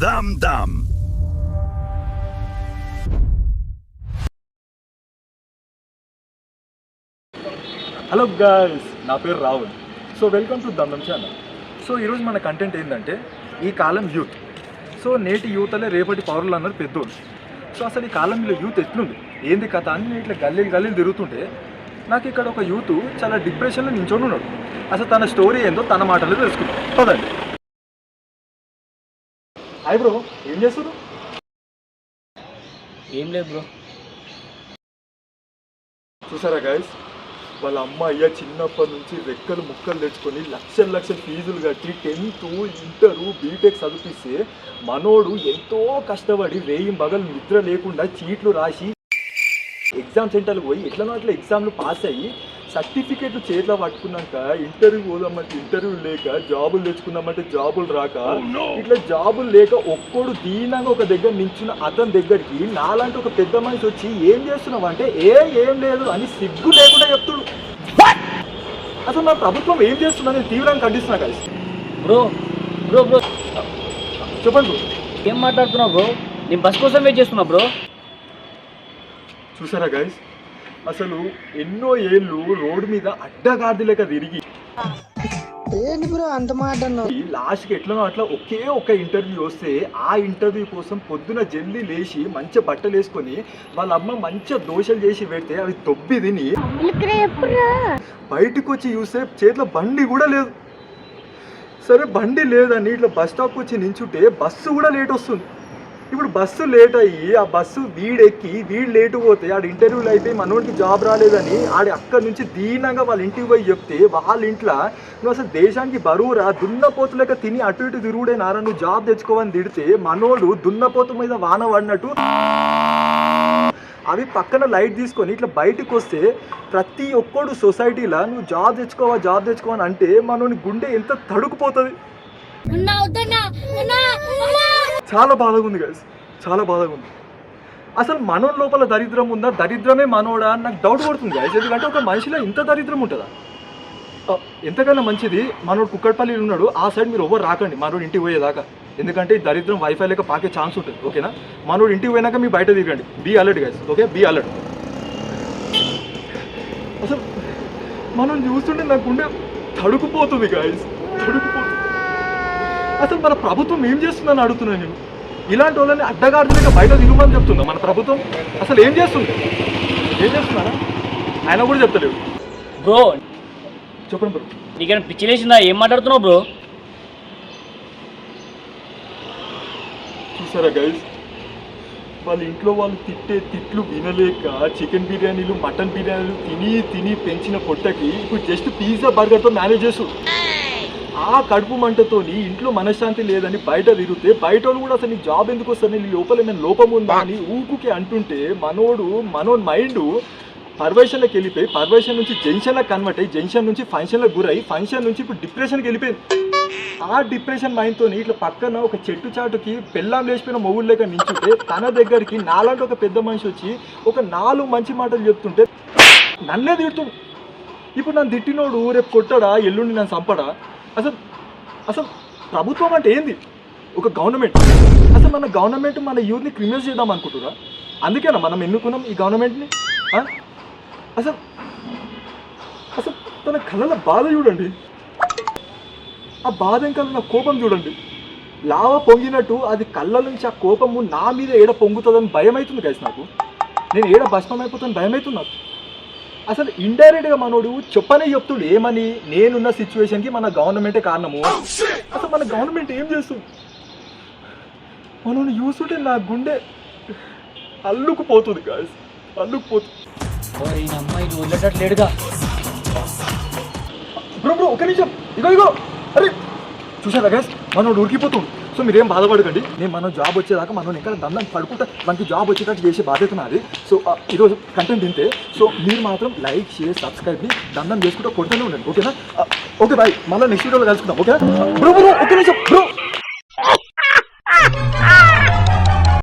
Dum Dum. Hello guys, నా పేరు Rahul. So welcome to దమ్ దమ్ ఛానల్. సో ఈరోజు మన కంటెంట్ ఏంటంటే ఈ కాలం యూత్. సో నేటి యూత్ అనే రేపటి పౌరులు అన్నారు పెద్దోళ్ళు. సో అసలు ఈ కాలంలో యూత్ ఎట్లుంది, ఏంది కథ అని ఇట్లా గల్లీలు తిరుగుతుంటే నాకు ఇక్కడ ఒక యూత్ చాలా డిప్రెషన్లో నించొని ఉన్నాడు. అసలు తన స్టోరీ ఏందో తన మాటలో తెలుసుకుందాం పదండి. హాయ్ బ్రో, ఏం చేస్తారు? ఏం లేదు బ్రో. చూసారా గాయస్, వాళ్ళ అమ్మ అయ్య చిన్నప్పటి నుంచి రెక్కలు ముక్కలు తెచ్చుకొని లక్షల ఫీజులు కట్టి 10th ఇంటరు బీటెక్ చదివిస్తే మనోడు ఎంతో కష్టపడి రేయి బగలు నిద్ర లేకుండా చీట్లు రాసి ఎగ్జామ్ సెంటర్కి పోయి ఎట్లనో అట్లా ఎగ్జామ్లు పాస్ అయ్యి సర్టిఫికెట్లు చేతిలో పట్టుకున్నాక ఇంటర్వ్యూ పోదామంటే ఇంటర్వ్యూ లేక జాబులు తెచ్చుకుందామంటే జాబులు రాక ఇట్లా జాబులు లేక ఒక్కడు దీనంగా ఒక దగ్గర నించున్న అతని దగ్గరికి నాలాంటి ఒక పెద్ద మనిషి వచ్చి ఏం చేస్తున్నావు అంటే ఏం లేదు అని సిగ్గు లేకుండా చెప్తుడు. అసలు మన ప్రభుత్వం ఏం చేస్తుందని తీవ్రంగా ఖండిస్తున్నా కలిసి. బ్రో బ్రో బ్రో చెప్పండి బ్రో. ఏం మాట్లాడుతున్నావు బ్రో? నేను బస్ కోసం వెయిట్ చేస్తున్నా బ్రో. చూసారా గైస్, అసలు ఎన్నో ఏళ్ళు రోడ్డు మీద అడ్డగాడిద లేక తిరిగి లాస్ట్కి ఎట్లనో అట్లా ఒకే ఒక ఇంటర్వ్యూ వస్తే ఆ ఇంటర్వ్యూ కోసం పొద్దున జల్దీ లేచి మంచి బట్టలు వేసుకొని వాళ్ళ అమ్మ మంచిగా దోశలు చేసి పెడితే అవి తొబ్బి తిని బయటకు వచ్చి చూస్తే చేతిలో బండి కూడా లేదు. సరే బండి లేదని ఇట్లా బస్ స్టాప్కి వచ్చి నించుంటే బస్సు కూడా లేట్ వస్తుంది. ఇప్పుడు బస్సు లేట్ అయ్యి ఆ బస్సు వీడు లేటు పోతే ఆడ ఇంటర్వ్యూలు అయిపోయి మనోడికి జాబ్ రాలేదని ఆడి అక్కడి నుంచి దీనంగా వాళ్ళ ఇంటికి పోయి చెప్తే వాళ్ళ ఇంట్లో నువ్వు అసలు దేశానికి బరువురా దున్నపోతులేక తిని అటు ఇటు తిరుగుడే నారా నువ్వు జాబ్ తెచ్చుకోవని తిడితే మనోడు దున్నపోతు మీద వాన పడినట్టు అవి పక్కన లైట్ తీసుకొని ఇట్లా బయటకు వస్తే ప్రతి ఒక్కడు సొసైటీలో నువ్వు జాబ్ తెచ్చుకోవని అంటే మనోని గుండె ఎంత తడుకుపోతుంది. చాలా బాధగా ఉంది గైస్, చాలా బాధగా ఉంది. అసలు మనోడి లోపల దరిద్రం ఉందా, దరిద్రమే మనోడా అని నాకు డౌట్ పడుతుంది గైస్. ఎందుకంటే ఒక మనిషిలో ఇంత దరిద్రం ఉంటుందా? ఎంతకన్నా మంచిది మనోడు కుక్కడపల్లిలో ఉన్నాడు, ఆ సైడ్ మీరు ఎవరు రాకండి మనోడు ఇంటికి పోయేదాకా. ఎందుకంటే ఈ దరిద్రం వైఫై లేక పాకే ఛాన్స్ ఉంటుంది. ఓకేనా? మనోడు ఇంటికి పోయినాక మీ బయట తిరగండి. Be alert guys, okay? Be alert. అసలు మనం చూస్తుంటే నాకు గుండె తడుకుపోతుంది గైస్, తడుకుపోతుంది. అసలు మన ప్రభుత్వం ఏం చేస్తుందని అడుగుతున్నాను నేను. ఇలాంటి వాళ్ళని అడ్డగాడులేక బయట తిరుగుమని చెప్తుందా మన ప్రభుత్వం? అసలు ఏం చేస్తున్నారా ఆయన కూడా చెప్తలేడు. బ్రో చెప్పండి బ్రో. నీకేమైనా పిచ్చి లేచిందా? ఏం మాట్లాడుతున్నావు బ్రో? చూసారా గైస్, వాళ్ళ ఇంట్లో వాళ్ళు తిట్లు వినలేక చికెన్ బిర్యానీలు మటన్ బిర్యానీలు తిని పెంచిన పొట్టకి ఇప్పుడు జస్ట్ పిజ్జా బర్గర్తో మేనేజ్ చేస్తు. ఆ కడుపు మంటతోని ఇంట్లో మనశ్శాంతి లేదని బయట తిరిగితే బయట వాళ్ళు కూడా అసలు నీ జాబ్ ఎందుకు వస్తుంది, నీ లోపల ఏమైనా లోపం ఉందా అని ఊకుకి అంటుంటే మనోని మైండ్ పర్వేషన్లోకి వెళ్ళిపోయి పర్వేషన్ నుంచి జంక్షన్లకు కన్వర్ట్ అయ్యి జంక్షన్ నుంచి ఫంక్షన్లకు గురై ఫంక్షన్ నుంచి ఇప్పుడు డిప్రెషన్కి వెళ్ళిపోయింది. ఆ డిప్రెషన్ మైండ్తో ఇట్లా పక్కన ఒక చెట్టు చాటుకి పెళ్ళాం లేచిపోయిన మొగుడు లేక నించుంటే తన దగ్గరికి నాలాంటి ఒక పెద్ద మనిషి వచ్చి ఒక 4 మంచి మాటలు చెప్తుంటే నన్నే తిడుతుంది. ఇప్పుడు నన్ను తిట్టినోడు రేపు కొట్టడా, ఎల్లుండి నన్ను చంపడా? అసలు ప్రభుత్వం అంటే ఏంది? ఒక గవర్నమెంట్. అసలు మన గవర్నమెంట్ మన యూత్ని క్రిమినల్స్ చేద్దాం అనుకుంటురా? అందుకేనా మనం ఎన్నుకున్నాం ఈ గవర్నమెంట్ని? అసలు తన కళ్ళ బాధ చూడండి, ఆ బాధ ఇంకా నా కోపం చూడండి. లావ పొంగినట్టు అది కళ్ళ నుంచి ఆ కోపము నా మీద ఏడ పొంగుతుందని భయం అవుతుంది గైస్. నాకు నేను ఏడ భస్మం అయిపోతాను భయం అవుతుంది నాకు. అసలు ఇండైరెక్ట్గా మనోడు చెప్పనే చెప్తుడు ఏమని, నేనున్న సిచ్యువేషన్కి మన గవర్నమెంటే కారణము. అసలు మన గవర్నమెంట్ ఏం చేస్తుంది? మనోని చూస్తుంటే నా గుండె అల్లుకుపోతుంది గాయస్, అల్లుకుపోతుంది. అమ్మాయి వదిలేటట్లేడుగా. బ్రో ఒక నిమిషం, ఇగో అరే చూసారా గాయస్, మనోడు ఉరికిపోతుంది. సో మీరేం బాధపడకండి, మనం జాబ్ వచ్చేదాకా మనం ఇంకా దండం పడుకుంటా మనకి జాబ్ వచ్చేటట్టు చేసే బాధ్యత నాది. సో ఈరోజు కంటెంట్ ఇంతే. సో మీరు మాత్రం లైక్ షేర్ సబ్స్క్రైబ్ని దండం చేసుకుంటూ కొడుతూనే ఉండండి. ఓకేనా? ఓకే బాయ్, మళ్ళీ నెక్స్ట్ వీడియోలో కలుసుకుందాం. Okay bro? ఒక నిమిషం బ్రో.